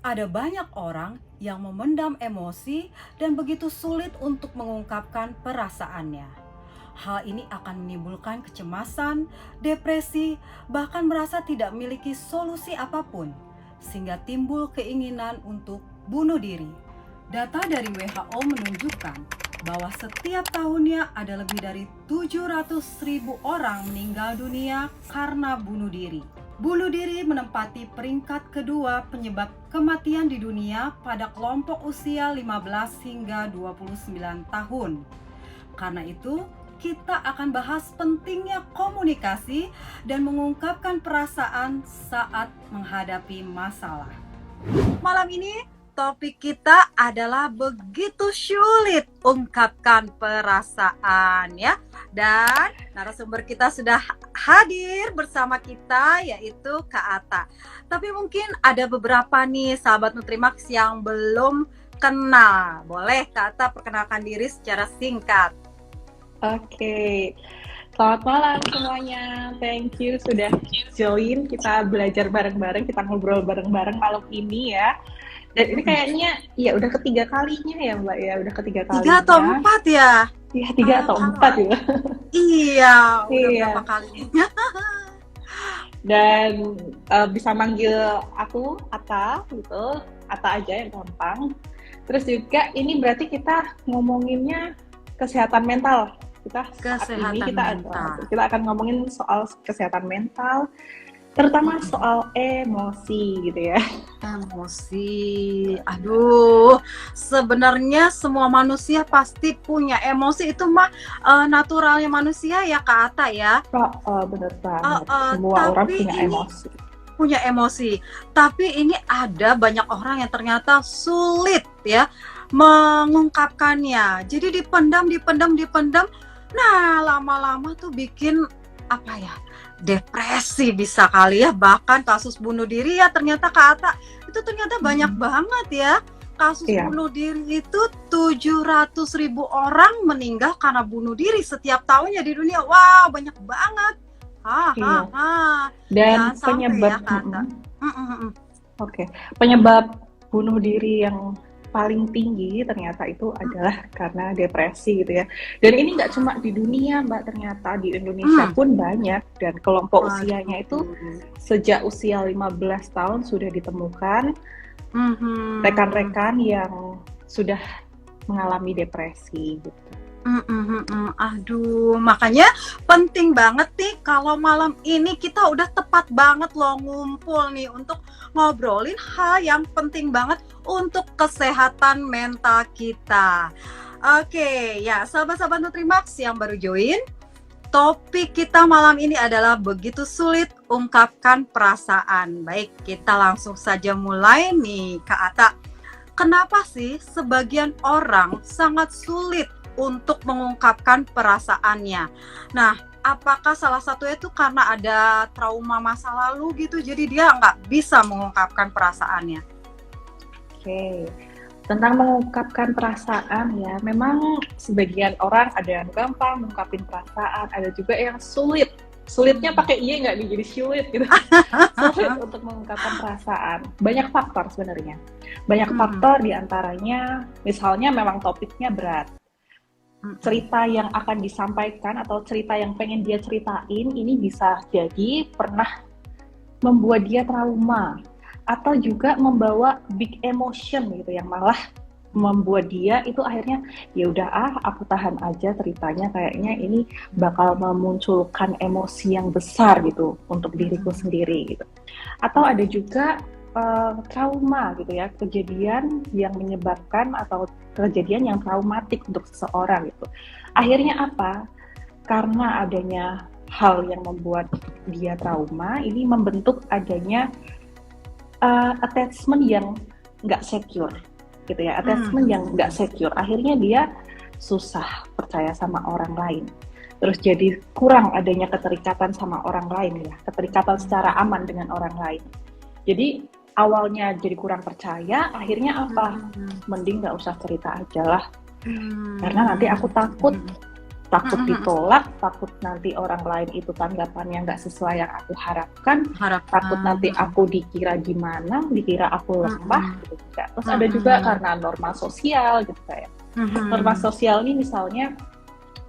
Ada banyak orang yang memendam emosi dan begitu sulit untuk mengungkapkan perasaannya. Hal ini akan menimbulkan kecemasan, depresi, bahkan merasa tidak memiliki solusi apapun, sehingga timbul keinginan untuk bunuh diri. Data dari WHO menunjukkan bahwa setiap tahunnya ada lebih dari 700.000 orang meninggal dunia karena bunuh diri. Bunuh diri menempati peringkat kedua penyebab kematian di dunia pada kelompok usia 15 hingga 29 tahun. Karena itu, kita akan bahas pentingnya komunikasi dan mengungkapkan perasaan saat menghadapi masalah. Malam ini topik kita adalah begitu sulit ungkapkan perasaan ya. Dan narasumber kita sudah hadir bersama kita yaitu Kak Ata. Tapi mungkin ada beberapa nih sahabat Nutrimax yang belum kenal. Boleh Kak Ata perkenalkan diri secara singkat. Oke, selamat malam semuanya. Thank you sudah join. Kita belajar bareng-bareng, kita ngobrol bareng-bareng malam ini ya. Dan ini kayaknya ya udah ketiga kalinya ya Mbak ya, udah ketiga kalinya. 3 atau 4 ya? Iya, 3 atau 4 ya. Iya, udah Iya. berapa kali. Dan bisa manggil aku Ata gitu, Ata aja yang gampang. Terus juga ini berarti kita ngomonginnya kesehatan mental. Kita akan ngomongin soal kesehatan mental, terutama soal emosi gitu ya. Emosi, aduh, sebenarnya semua manusia pasti punya emosi, itu mah naturalnya manusia ya Kak Ata ya. Bener banget, semua orang punya emosi. Tapi ini ada banyak orang yang ternyata sulit ya mengungkapkannya. Jadi dipendam. Nah, lama-lama tuh bikin apa ya? Depresi bisa kali ya, bahkan kasus bunuh diri ya ternyata Kak Ata itu ternyata banyak banget ya. Kasus bunuh diri itu 700.000 orang meninggal karena bunuh diri setiap tahunnya di dunia. Wow, banyak banget. Dan penyebab penyebab bunuh diri yang paling tinggi ternyata itu adalah karena depresi gitu ya. Dan ini nggak cuma di dunia Mbak, ternyata di Indonesia pun banyak, dan kelompok usianya itu sejak usia 15 tahun sudah ditemukan rekan-rekan yang sudah mengalami depresi gitu. Aduh, makanya penting banget nih kalau malam ini kita udah tepat banget loh ngumpul nih untuk ngobrolin hal yang penting banget untuk kesehatan mental kita. Oke, ya sahabat-sahabat Nutrimax yang baru join, topik kita malam ini adalah begitu sulit ungkapkan perasaan. Baik, kita langsung saja mulai nih Kak Ata. Kenapa sih sebagian orang sangat sulit untuk mengungkapkan perasaannya? Nah, apakah salah satunya itu karena ada trauma masa lalu gitu, jadi dia nggak bisa mengungkapkan perasaannya? Oke, tentang mengungkapkan perasaan ya, memang sebagian orang ada yang gampang mengungkapin perasaan, ada juga yang sulit. Sulitnya pakai iya nggak nih, jadi sulit gitu. Sulit untuk mengungkapkan perasaan. Banyak faktor sebenarnya. Banyak faktor diantaranya, misalnya memang topiknya berat. Cerita yang akan disampaikan atau cerita yang pengen dia ceritain ini bisa jadi pernah membuat dia trauma, atau juga membawa big emotion gitu yang malah membuat dia itu akhirnya ya udah aku tahan aja ceritanya, kayaknya ini bakal memunculkan emosi yang besar gitu untuk diriku sendiri gitu. Atau ada juga trauma gitu ya, kejadian yang menyebabkan atau kejadian yang traumatik untuk seseorang gitu. Akhirnya apa? Karena adanya hal yang membuat dia trauma, ini membentuk adanya attachment yang nggak secure gitu ya, attachment yang nggak secure. Akhirnya dia susah percaya sama orang lain. Terus jadi kurang adanya keterikatan sama orang lain ya, keterikatan secara aman dengan orang lain. Jadi awalnya jadi kurang percaya, akhirnya apa? Mending nggak usah cerita aja lah, karena nanti aku takut takut ditolak, takut nanti orang lain itu tanggapannya nggak sesuai yang aku harapkan, takut nanti aku dikira gimana, dikira aku lemah gitu juga. Terus ada juga karena norma sosial gitu kayak. Norma sosial ini misalnya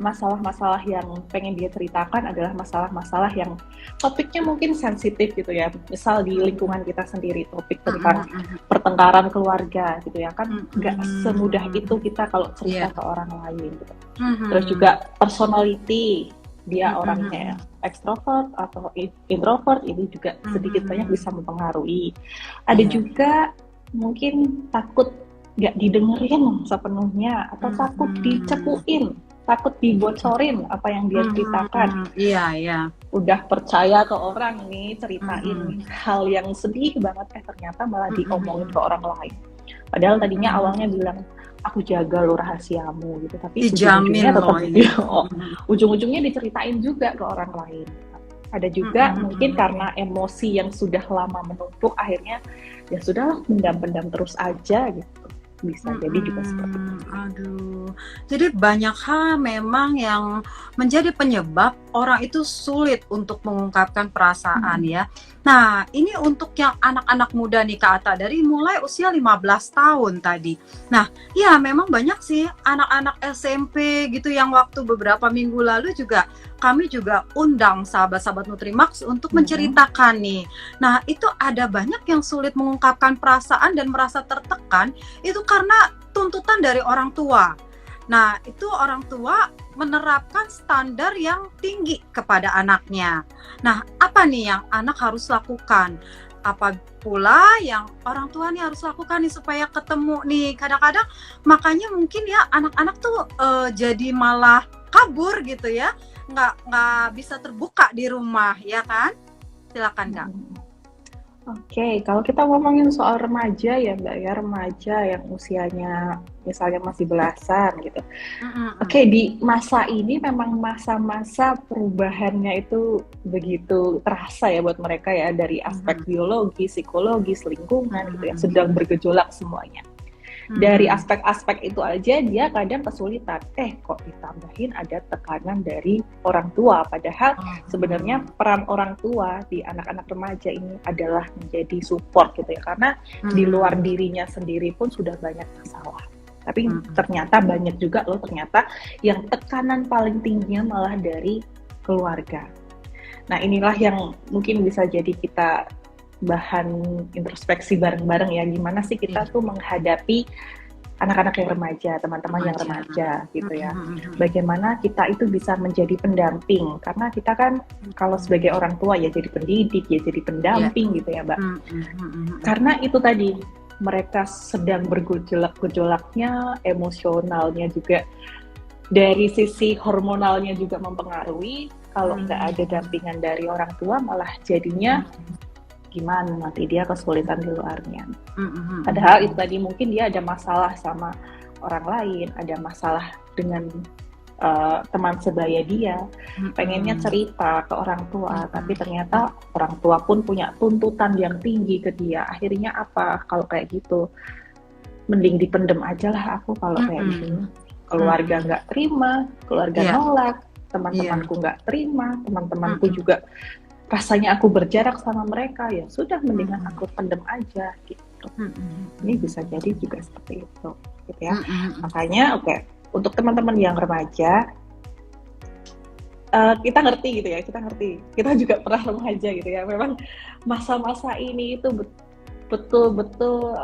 masalah-masalah yang pengen dia ceritakan adalah masalah-masalah yang topiknya mungkin sensitif gitu ya. Misal di lingkungan kita sendiri topik tentang pertengkaran keluarga gitu ya kan, nggak semudah itu kita kalau cerita ke orang lain gitu. Terus juga personality, dia orangnya ekstrovert atau introvert, ini juga sedikit banyak bisa mempengaruhi. Ada juga mungkin takut nggak didengerin sepenuhnya atau takut dicepuin, takut dibocorin apa yang dia ceritakan. Udah percaya ke orang nih, ceritain hal yang sedih banget, ternyata malah diomongin ke orang lain. Padahal tadinya awalnya bilang, aku jaga lo rahasiamu gitu, tapi ujung-ujungnya tetap ujung-ujungnya diceritain juga ke orang lain. Ada juga mungkin karena emosi yang sudah lama menumpuk, akhirnya ya sudahlah pendam-pendam terus aja gitu. Bisa jadi juga seperti itu. Aduh, jadi banyak hal memang yang menjadi penyebab orang itu sulit untuk mengungkapkan perasaan ya. Nah, ini untuk yang anak-anak muda nih Kak Atta, dari mulai usia 15 tahun tadi. Nah, ya memang banyak sih anak-anak SMP gitu yang waktu beberapa minggu lalu juga kami juga undang sahabat-sahabat Nutrimax untuk menceritakan nih. Nah, itu ada banyak yang sulit mengungkapkan perasaan dan merasa tertekan itu karena tuntutan dari orang tua. Nah, itu orang tua menerapkan standar yang tinggi kepada anaknya. Nah, apa nih yang anak harus lakukan? Apa pula yang orang tua nih harus lakukan nih supaya ketemu nih? Kadang-kadang makanya mungkin ya anak-anak tuh jadi malah kabur gitu ya. Nggak bisa terbuka di rumah, ya kan? Silakan Kak. Oke, kalau kita ngomongin soal remaja ya Mbak ya, remaja yang usianya misalnya masih belasan gitu. Oke, di masa ini memang masa-masa perubahannya itu begitu terasa ya buat mereka ya, dari aspek biologi, psikologis, lingkungan gitu ya, sedang bergejolak semuanya. Dari aspek-aspek itu aja dia kadang kesulitan. Kok ditambahin ada tekanan dari orang tua. Padahal sebenarnya peran orang tua di anak-anak remaja ini adalah menjadi support gitu ya. Karena di luar dirinya sendiri pun sudah banyak masalah. Tapi ternyata banyak juga loh ternyata yang tekanan paling tingginya malah dari keluarga. Nah inilah yang mungkin bisa jadi kita bahan introspeksi bareng-bareng ya, gimana sih kita tuh menghadapi anak-anak yang remaja, teman-teman yang remaja gitu ya. Bagaimana kita itu bisa menjadi pendamping, karena kita kan kalau sebagai orang tua ya jadi pendidik, ya jadi pendamping gitu ya Mbak. Karena itu tadi, mereka sedang bergejolak-gejolaknya, emosionalnya juga, dari sisi hormonalnya juga mempengaruhi. Kalau nggak ada dampingan dari orang tua malah jadinya gimana, nanti dia kesulitan di luarnya. Padahal itu tadi mungkin dia ada masalah sama orang lain, ada masalah dengan teman sebaya dia, pengennya cerita ke orang tua, tapi ternyata orang tua pun punya tuntutan yang tinggi ke dia. Akhirnya apa? Kalau kayak gitu, mending dipendem aja lah aku kalau kayak gini. Keluarga nggak terima, keluarga nolak, teman-temanku nggak terima, teman-temanku juga rasanya aku berjarak sama mereka, ya sudah mendingan aku pendem aja gitu. Ini bisa jadi juga seperti itu gitu ya. Makanya untuk teman-teman yang remaja, kita ngerti gitu ya, kita juga pernah remaja gitu ya. Memang masa-masa ini itu betul-betul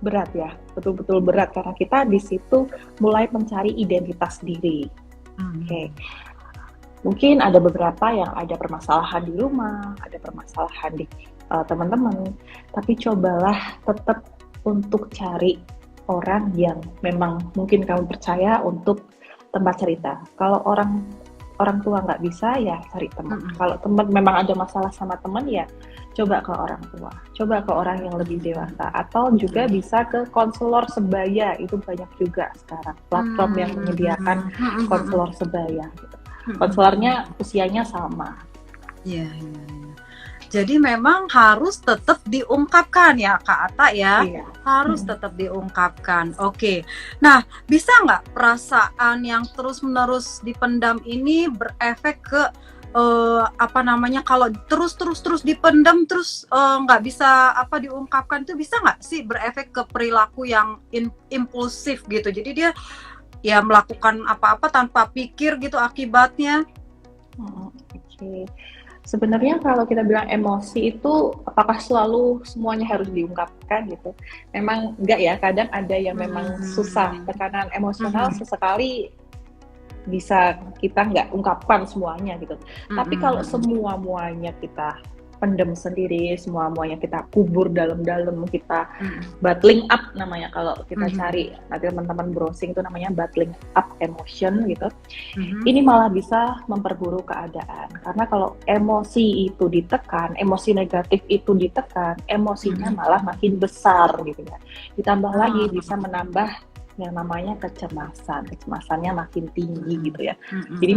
berat ya, betul-betul berat karena kita di situ mulai mencari identitas diri. Mungkin ada beberapa yang ada permasalahan di rumah, ada permasalahan di teman-teman, tapi cobalah tetap untuk cari orang yang memang mungkin kamu percaya untuk tempat cerita. Kalau orang tua nggak bisa, ya cari teman. Kalau teman memang ada masalah sama teman, ya coba ke orang tua, coba ke orang yang lebih dewasa, atau juga bisa ke konselor sebaya. Itu banyak juga sekarang platform yang menyediakan konselor sebaya gitu. Konselornya usianya sama. Iya. Jadi memang harus tetap diungkapkan ya Kak Ata ya. Iya. Harus tetap diungkapkan. Oke. Nah, bisa nggak perasaan yang terus-menerus dipendam ini berefek ke kalau terus dipendam terus nggak bisa diungkapkan, itu bisa nggak sih berefek ke perilaku yang impulsif gitu. Jadi dia ya melakukan apa-apa tanpa pikir gitu akibatnya. Oke. Sebenarnya kalau kita bilang emosi itu apakah selalu semuanya harus diungkapkan gitu? Memang enggak ya, kadang ada yang memang susah, tekanan emosional sesekali bisa kita nggak ungkapkan semuanya gitu. Tapi kalau semua-muanya kita pendem sendiri, semua-muanya kita kubur dalam-dalam, kita bottling up namanya, kalau kita cari, nanti teman-teman browsing itu namanya bottling up emotion gitu. Ini malah bisa memperburuk keadaan, karena kalau emosi itu ditekan, emosi negatif itu ditekan, emosinya malah makin besar gitu ya. Ditambah lagi bisa menambah yang namanya kecemasannya makin tinggi gitu ya. Jadi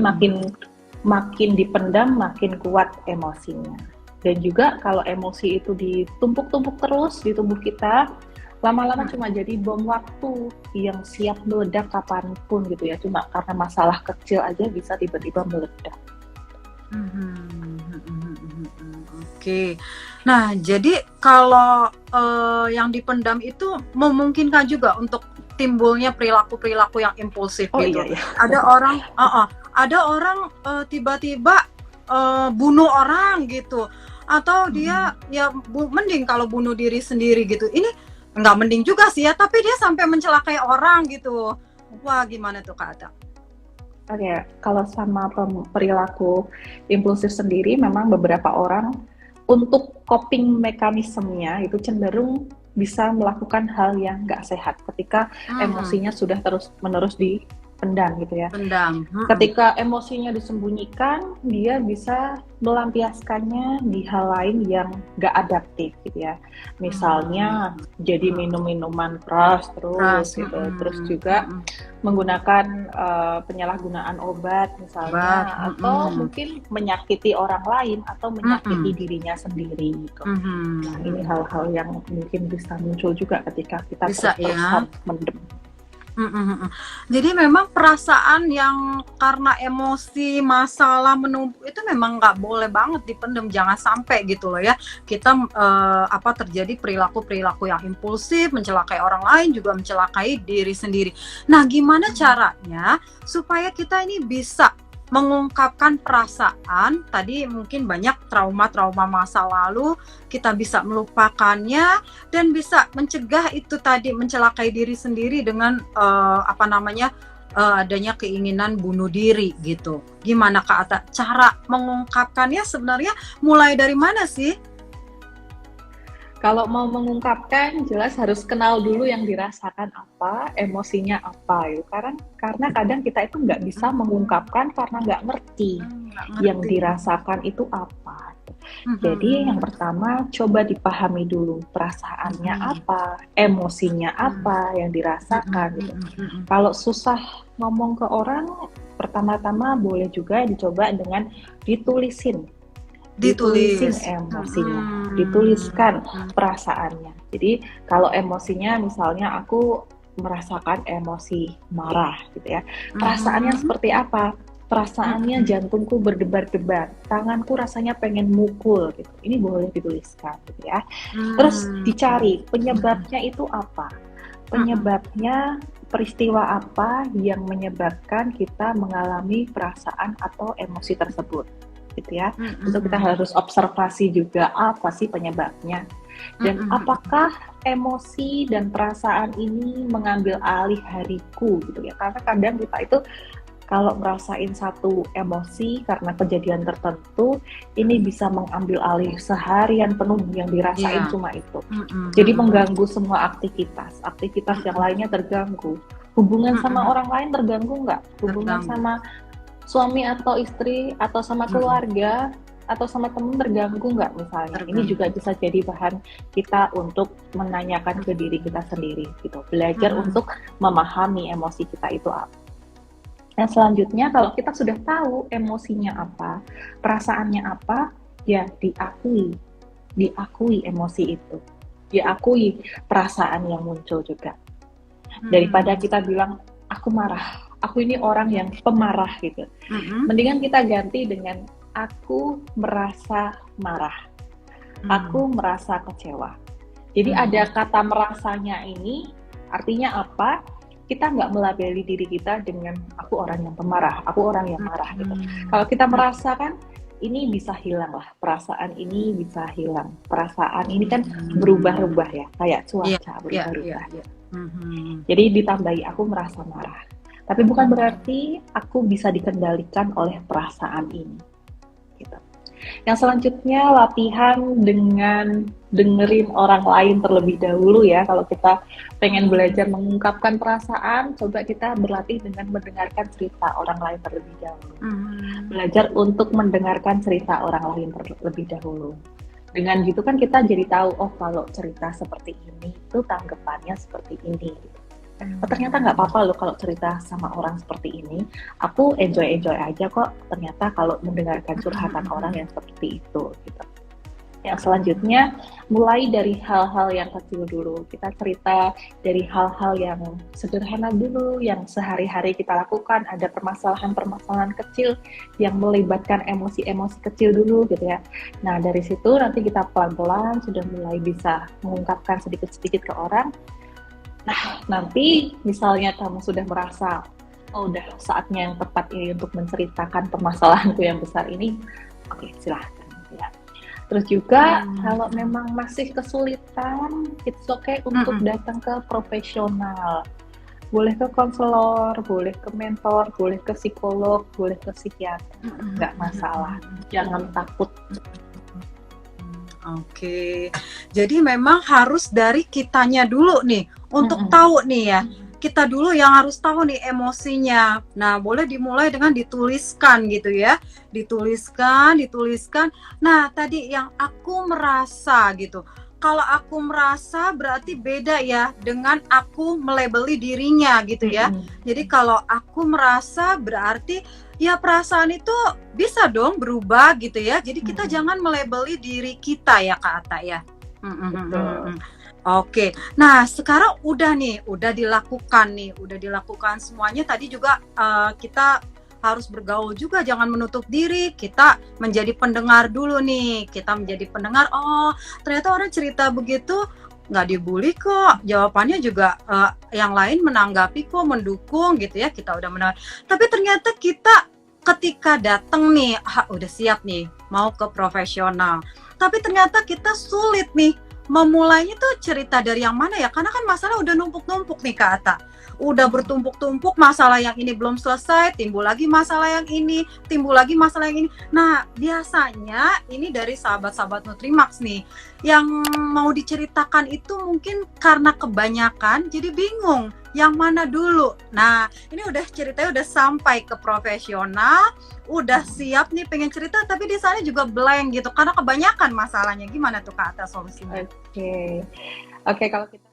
makin dipendam, makin kuat emosinya. Dan juga kalau emosi itu ditumpuk-tumpuk terus di tubuh kita, lama-lama cuma jadi bom waktu yang siap meledak kapanpun gitu ya. Cuma karena masalah kecil aja bisa tiba-tiba meledak. Oke. Nah, jadi kalau yang dipendam itu memungkinkan juga untuk timbulnya perilaku-perilaku yang impulsif gitu. Iya. Ada orang tiba-tiba bunuh orang gitu, atau dia ya mending kalau bunuh diri sendiri gitu. Ini nggak mending juga sih ya, tapi dia sampai mencelakai orang gitu. Wah, gimana tuh Kak Ata? Oke, kalau sama perilaku impulsif sendiri, memang beberapa orang untuk coping mekanismenya itu cenderung bisa melakukan hal yang nggak sehat ketika emosinya sudah terus-menerus dipendam gitu ya. Ketika emosinya disembunyikan, dia bisa melampiaskannya di hal lain yang nggak adaptif gitu ya. Misalnya jadi minum minuman keras terus gitu, terus juga menggunakan penyalahgunaan obat misalnya, atau mungkin menyakiti orang lain atau menyakiti dirinya sendiri gitu. Nah, ini hal-hal yang mungkin bisa muncul juga ketika kita terus-terusan mendem. Jadi memang perasaan yang karena emosi, masalah menumpuk itu memang nggak boleh banget dipendam, jangan sampai gitu loh ya. Kita terjadi perilaku-perilaku yang impulsif, mencelakai orang lain, juga mencelakai diri sendiri. Nah, gimana caranya supaya kita ini bisa mengungkapkan perasaan? Tadi mungkin banyak trauma-trauma masa lalu, kita bisa melupakannya dan bisa mencegah itu tadi mencelakai diri sendiri dengan adanya keinginan bunuh diri gitu. Gimana Kak Ata cara mengungkapkannya? Sebenarnya mulai dari mana sih? Kalau mau mengungkapkan, jelas harus kenal dulu yang dirasakan apa, emosinya apa gitu. Karena kadang kita itu nggak bisa mengungkapkan karena nggak ngerti yang dirasakan itu apa. Jadi yang pertama, coba dipahami dulu perasaannya apa, emosinya apa yang dirasakan gitu. Kalau susah ngomong ke orang, pertama-tama boleh juga dicoba dengan ditulisin emosinya, dituliskan perasaannya. Jadi kalau emosinya misalnya aku merasakan emosi marah gitu ya, perasaannya seperti apa? Perasaannya jantungku berdebar-debar, tanganku rasanya pengen mukul gitu. Ini boleh dituliskan gitu ya. Terus dicari penyebabnya itu apa? Penyebabnya peristiwa apa yang menyebabkan kita mengalami perasaan atau emosi tersebut gitu ya. Itu kita harus observasi juga apa sih penyebabnya, dan apakah emosi dan perasaan ini mengambil alih hariku gitu ya. Karena kadang kita itu kalau ngerasain satu emosi karena kejadian tertentu, ini bisa mengambil alih seharian penuh yang dirasain cuma itu. Jadi mengganggu semua aktivitas yang lainnya terganggu. Hubungan sama orang lain terganggu nggak? Hubungan sama suami atau istri atau sama keluarga atau sama teman terganggu nggak misalnya? Ini juga bisa jadi bahan kita untuk menanyakan ke diri kita sendiri gitu. Belajar untuk memahami emosi kita itu apa. Dan selanjutnya kalau kita sudah tahu emosinya apa, perasaannya apa, ya diakui emosi itu, diakui perasaan yang muncul juga. Daripada kita bilang aku marah, aku ini orang yang pemarah gitu. Mendingan kita ganti dengan aku merasa marah, aku merasa kecewa. Jadi ada kata merasanya ini artinya apa? Kita nggak melabeli diri kita dengan aku orang yang pemarah, aku orang yang marah gitu. Kalau kita merasakan ini bisa hilang lah, perasaan ini bisa hilang. Perasaan ini kan berubah-ubah ya, kayak cuaca berubah-ubah. Jadi ditambahi aku merasa marah. Tapi bukan berarti aku bisa dikendalikan oleh perasaan ini. Gitu. Yang selanjutnya latihan dengan dengerin orang lain terlebih dahulu ya. Kalau kita pengen belajar mengungkapkan perasaan, coba kita berlatih dengan mendengarkan cerita orang lain terlebih dahulu. Belajar untuk mendengarkan cerita orang lain terlebih dahulu. Dengan gitu kan kita jadi tahu, oh kalau cerita seperti ini itu tanggapannya seperti ini. Oh, ternyata nggak apa-apa loh kalau cerita sama orang seperti ini. Aku enjoy aja kok. Ternyata kalau mendengarkan curhatan orang yang seperti itu. Gitu. Yang selanjutnya, mulai dari hal-hal yang kecil dulu. Kita cerita dari hal-hal yang sederhana dulu, yang sehari-hari kita lakukan. Ada permasalahan-permasalahan kecil yang melibatkan emosi-emosi kecil dulu gitu ya. Nah dari situ nanti kita pelan-pelan sudah mulai bisa mengungkapkan sedikit-sedikit ke orang. Nah, nanti misalnya kamu sudah merasa, oh udah saatnya yang tepat ini untuk menceritakan permasalahanku yang besar ini, oke, silahkan. Ya. Terus juga, kalau memang masih kesulitan, it's okay untuk datang ke profesional. Boleh ke konselor, boleh ke mentor, boleh ke psikolog, boleh ke psikiater, nggak masalah. Jangan takut. Oke, jadi memang harus dari kitanya dulu nih untuk tahu nih ya. Kita dulu yang harus tahu nih emosinya. Nah, boleh dimulai dengan dituliskan gitu ya. Dituliskan. Nah, tadi yang aku merasa gitu. Kalau aku merasa berarti beda ya dengan aku melabeli dirinya gitu ya. Jadi kalau aku merasa berarti ya perasaan itu bisa dong berubah gitu ya. Jadi kita jangan melabeli diri kita ya Kak Ata ya. Oke, nah sekarang udah dilakukan semuanya. Tadi juga kita harus bergaul juga, jangan menutup diri. Kita menjadi pendengar dulu nih. Kita menjadi pendengar. Oh, ternyata orang cerita begitu nggak dibully kok. Jawabannya juga yang lain menanggapi kok, mendukung gitu ya. Kita udah mendengar. Tapi ternyata kita ketika datang nih, udah siap nih mau ke profesional. Tapi ternyata kita sulit nih memulainya tuh cerita dari yang mana ya? Karena kan masalah udah numpuk-numpuk nih Kak Ata. Udah bertumpuk-tumpuk, masalah yang ini belum selesai, timbul lagi masalah yang ini, timbul lagi masalah yang ini. Nah, biasanya ini dari sahabat-sahabat Nutrimax nih, yang mau diceritakan itu mungkin karena kebanyakan, jadi bingung yang mana dulu. Nah, ini udah ceritanya udah sampai ke profesional, udah siap nih pengen cerita, tapi di sana juga blank gitu, karena kebanyakan masalahnya. Gimana tuh Kak Ata solusinya? Oke, kalau kita